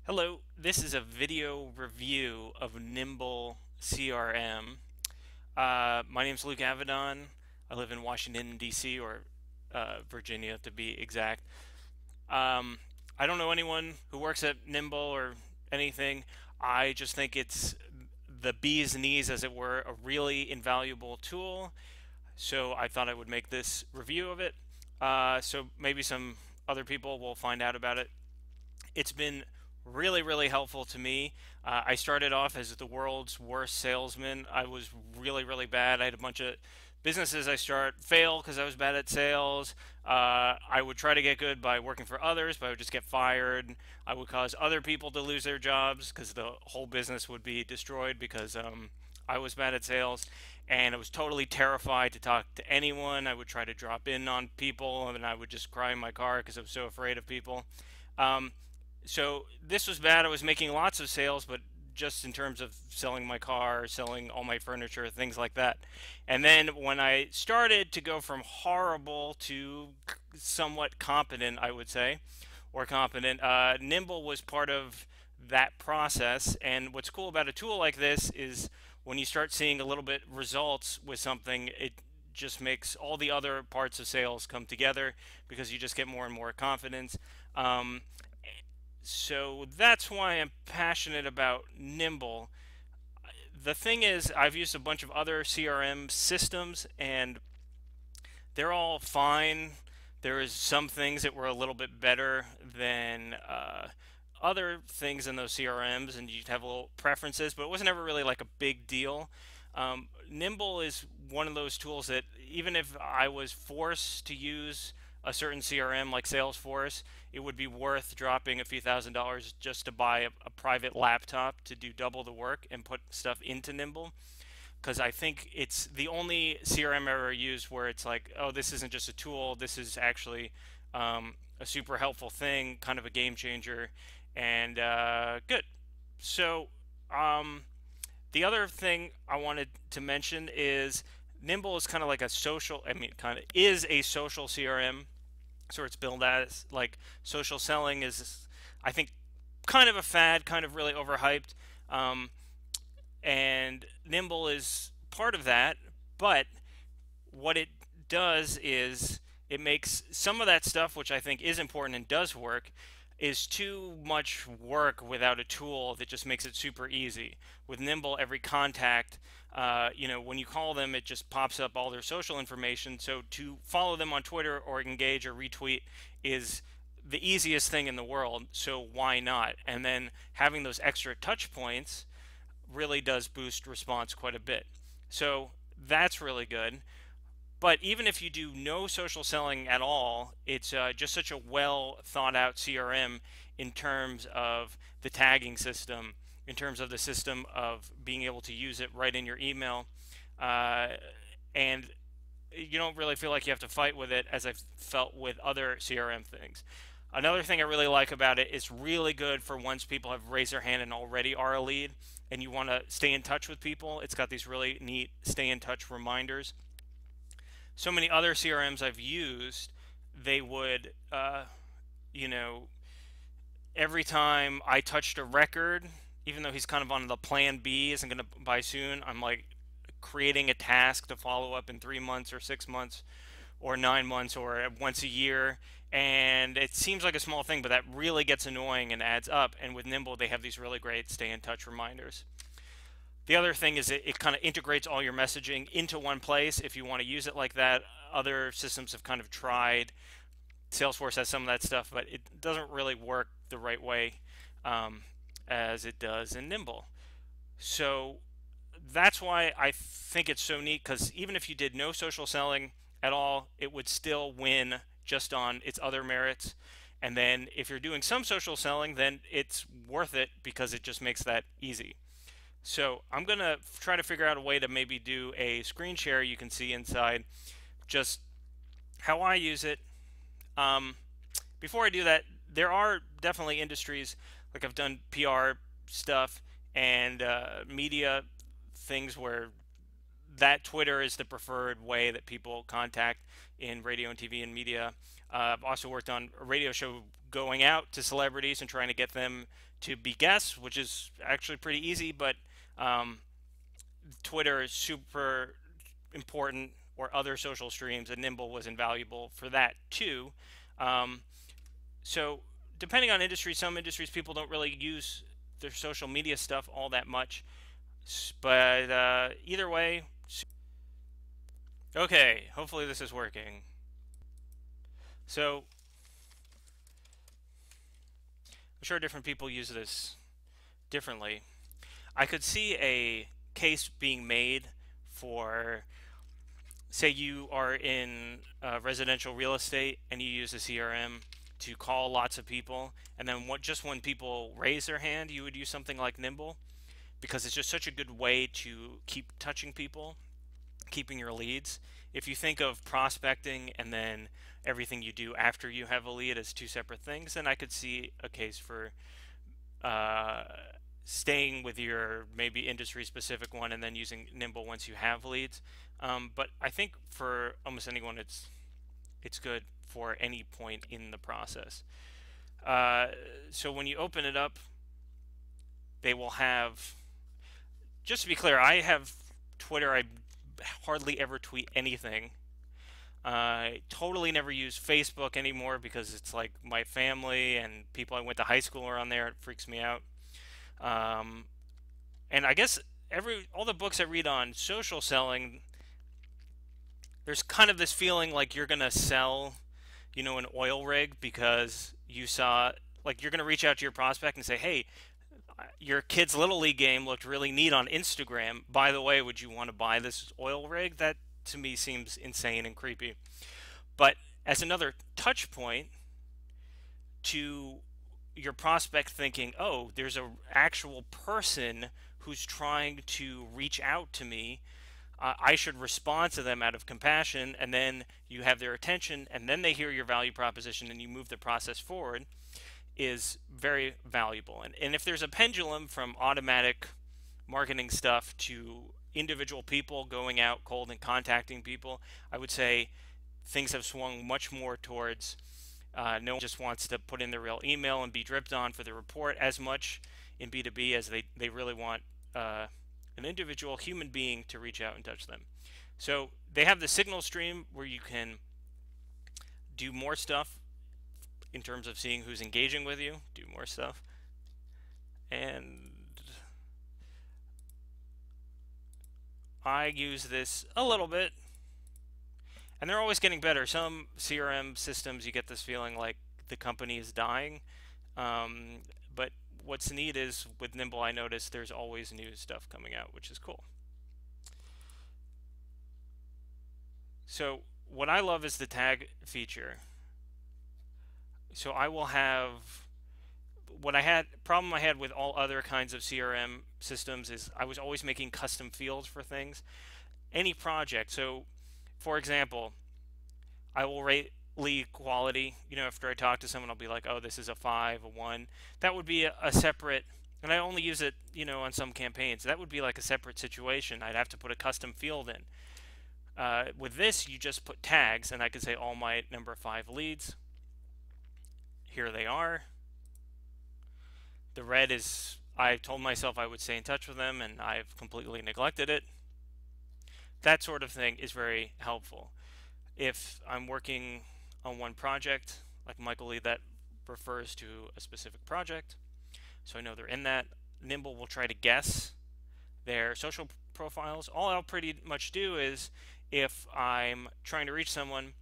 Hello, this is a video review of Nimble CRM. My name is Luke Avedon. I live in Washington, D.C., or Virginia to be exact. Um, I don't know anyone who works at Nimble or anything. I just think it's the bee's knees, as it were, a really invaluable tool. So I thought I would make this review of it. So maybe some other people will find out about it. It's been really, really helpful to me. I started off as the world's worst salesman. I was really, really bad. I had a bunch of businesses I fail because I was bad at sales. I would try to get good by working for others, but I would just get fired. I would cause other people to lose their jobs because the whole business would be destroyed because I was bad at sales, and I was totally terrified to talk to anyone. I would try to drop in on people, and I would just cry in my car because I was so afraid of people. Um, so this was bad. I was making lots of sales, but just in terms of selling my car, selling all my furniture, things like that. And then when I started to go from horrible to somewhat competent, I would say, or competent, Nimble was part of that process. And what's cool about a tool like this is when you start seeing a little bit results with something, it just makes all the other parts of sales come together because you just get more and more confidence. So that's why I'm passionate about Nimble. The thing is, I've used a bunch of other CRM systems and they're all fine. There is some things that were a little bit better than other things in those CRMs, and you'd have little preferences, but it wasn't ever really like a big deal. Nimble is one of those tools that even if I was forced to use a certain CRM like Salesforce, it would be worth dropping a few $1,000s just to buy a private laptop to do double the work and put stuff into Nimble, because I think it's the only CRM I ever used where it's like, oh, this isn't just a tool, this is actually a super helpful thing, kind of a game changer, and good. So, the other thing I wanted to mention is Nimble is kind of like a social, I mean, kind of is a social CRM. So it's billed as like social selling is, I think, kind of a fad, kind of really overhyped. Um, and Nimble is part of that. But what it does is it makes some of that stuff, which I think is important and does work, is too much work without a tool that just makes it super easy. With Nimble, every contact, when you call them, it just pops up all their social information. So to follow them on Twitter or engage or retweet is the easiest thing in the world. So why not? And then having those extra touch points really does boost response quite a bit. So that's really good. But even if you do no social selling at all, it's just such a well thought out CRM in terms of the tagging system, in terms of the system of being able to use it right in your email. Uh, and you don't really feel like you have to fight with it as I've felt with other CRM things. Another thing I really like about it is really good for once people have raised their hand and already are a lead and you want to stay in touch with people. It's got these really neat stay in touch reminders. So many other CRMs I've used, they would, you know, every time I touched a record, even though he's kind of on the plan B, isn't going to buy soon, I'm like creating a task to follow up in 3 months or 6 months or 9 months or once a year. And it seems like a small thing, but that really gets annoying and adds up. And with Nimble, they have these really great stay in touch reminders. The other thing is it kind of integrates all your messaging into one place if you want to use it like that. Other systems have kind of tried. Salesforce has some of that stuff, but it doesn't really work the right way as it does in Nimble. So that's why I think it's so neat, because even if you did no social selling at all, it would still win just on its other merits. And then if you're doing some social selling, then it's worth it because it just makes that easy. So I'm going to try to figure out a way to maybe do a screen share you can see inside just how I use it. Um, Before I do that, there are definitely industries, like I've done PR stuff and media things where that Twitter is the preferred way that people contact in radio and TV and media. I've also worked on a radio show going out to celebrities and trying to get them to be guests, which is actually pretty easy, but um, Twitter is super important, or other social streams, and Nimble was invaluable for that too. Um, so depending on industry, some industries people don't really use their social media stuff all that much, but either way, okay, hopefully this is working. So I'm sure different people use this differently. I could see a case being made for, say you are in residential real estate and you use a CRM to call lots of people, and then just when people raise their hand, you would use something like Nimble, because it's just such a good way to keep touching people, keeping your leads. If you think of prospecting and then everything you do after you have a lead as two separate things, then I could see a case for uh, staying with your maybe industry specific one and then using Nimble once you have leads. But I think for almost anyone, it's good for any point in the process. Uh, so when you open it up, they will have. Just to be clear, I have Twitter. I hardly ever tweet anything. I totally never use Facebook anymore because it's like my family and people I went to high school are on there. It freaks me out. Um, and I guess all the books I read on social selling, there's kind of this feeling like you're gonna sell, an oil rig because you saw, like, you're gonna reach out to your prospect and say, hey, your kid's little league game looked really neat on Instagram. By the way, would you want to buy this oil rig? That to me seems insane and creepy. But as another touch point to your prospect thinking, oh, there's a actual person who's trying to reach out to me. I should respond to them out of compassion, and then you have their attention, and then they hear your value proposition, and you move the process forward, is very valuable. And if there's a pendulum from automatic marketing stuff to individual people going out cold and contacting people, I would say things have swung much more towards no one just wants to put in their real email and be dripped on for the report as much in B2B as they really want an individual human being to reach out and touch them. So they have the signal stream where you can do more stuff in terms of seeing who's engaging with you, do more stuff. And I use this a little bit, and they're always getting better. Some CRM systems, you get this feeling like the company is dying. But what's neat is with Nimble, I noticed there's always new stuff coming out, which is cool. So what I love is the tag feature. So I will have problem I had with all other kinds of CRM systems is I was always making custom fields for things. Any project. So for example, I will rate lead quality. After I talk to someone, I'll be like, oh, this is a 5, a 1. That would be a separate, and I only use it, on some campaigns. That would be like a separate situation. I'd have to put a custom field in. With this, you just put tags, and I could say all my number 5 leads. Here they are. The red is, I told myself I would stay in touch with them, and I've completely neglected it. That sort of thing is very helpful. If I'm working on one project, like Michael Lee, that refers to a specific project, so I know they're in that. Nimble will try to guess their social profiles. All I'll pretty much do is, if I'm trying to reach someone,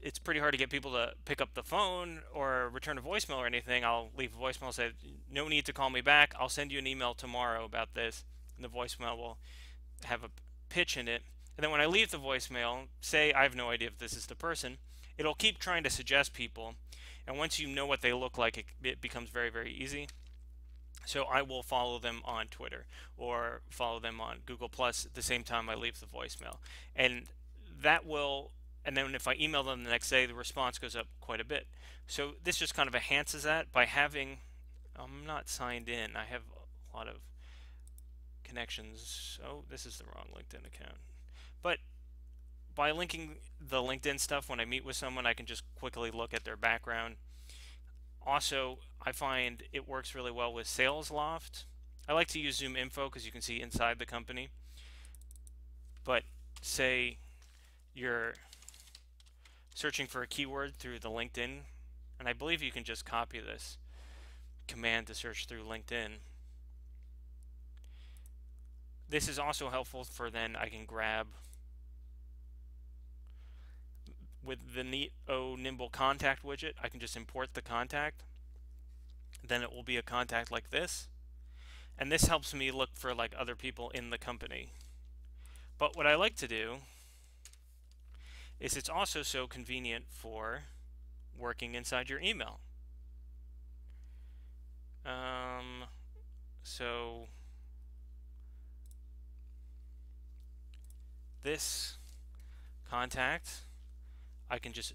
it's pretty hard to get people to pick up the phone or return a voicemail or anything. I'll leave a voicemail and say, no need to call me back. I'll send you an email tomorrow about this. And the voicemail will have a pitch in it. And then when I leave the voicemail, say I have no idea if this is the person, it'll keep trying to suggest people. And once you know what they look like, it becomes very, very easy. So I will follow them on Twitter or follow them on Google Plus at the same time I leave the voicemail. And that will, and then if I email them the next day, the response goes up quite a bit. So this just kind of enhances that by having, I'm not signed in. I have a lot of connections. Oh, this is the wrong LinkedIn account. But by linking the LinkedIn stuff, when I meet with someone, I can just quickly look at their background Also, I find it works really well with SalesLoft. I like to use Zoom Info because you can see inside the company. But say you're searching for a keyword through the LinkedIn, and I believe you can just copy this command to search through LinkedIn. This is also helpful for then I can grab with the Nimble contact widget. I can just import the contact. Then it will be a contact like this. And this helps me look for like other people in the company. But what I like to do is it's also so convenient for working inside your email. So this contact, I can just,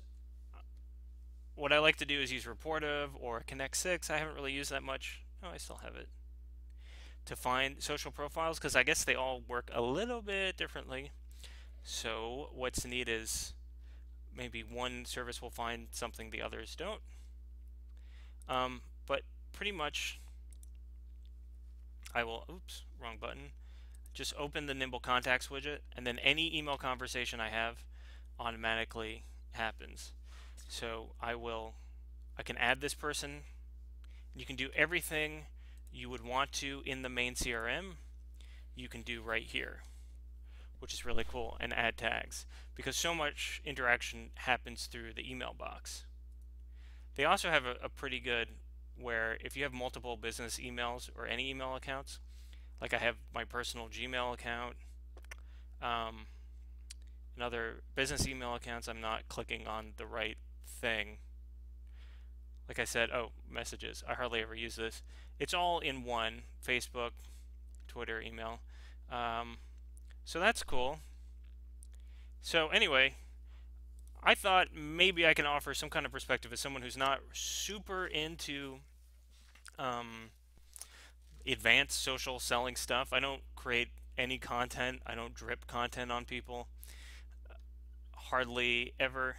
what I like to do is use Reportive or Connect 6. I haven't really used that much. Oh, I still have it. To find social profiles, because I guess they all work a little bit differently. So what's neat is maybe one service will find something the others don't. But pretty much I will, oops, wrong button. Just open the Nimble Contacts widget, and then any email conversation I have automatically happens. So I can add this person. You can do everything you would want to in the main CRM. You can do right here, which is really cool, and add tags because so much interaction happens through the email box. They also have a pretty good where if you have multiple business emails or any email accounts, like I have my personal Gmail account, and other business email accounts, I'm not clicking on the right thing. Like I said, oh, messages. I hardly ever use this. It's all in one: Facebook, Twitter, email. So that's cool. So anyway, I thought maybe I can offer some kind of perspective as someone who's not super into advanced social selling stuff. I don't create any content. I don't drip content on people. Hardly ever.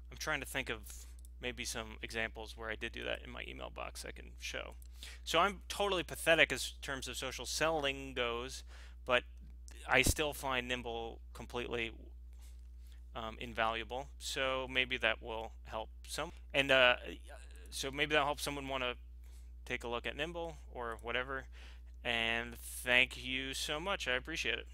I'm trying to think of maybe some examples where I did do that in my email box I can show. So I'm totally pathetic as terms of social selling goes, but I still find Nimble completely invaluable. So maybe that will help some. And so maybe that'll help someone want to take a look at Nimble or whatever. And thank you so much. I appreciate it.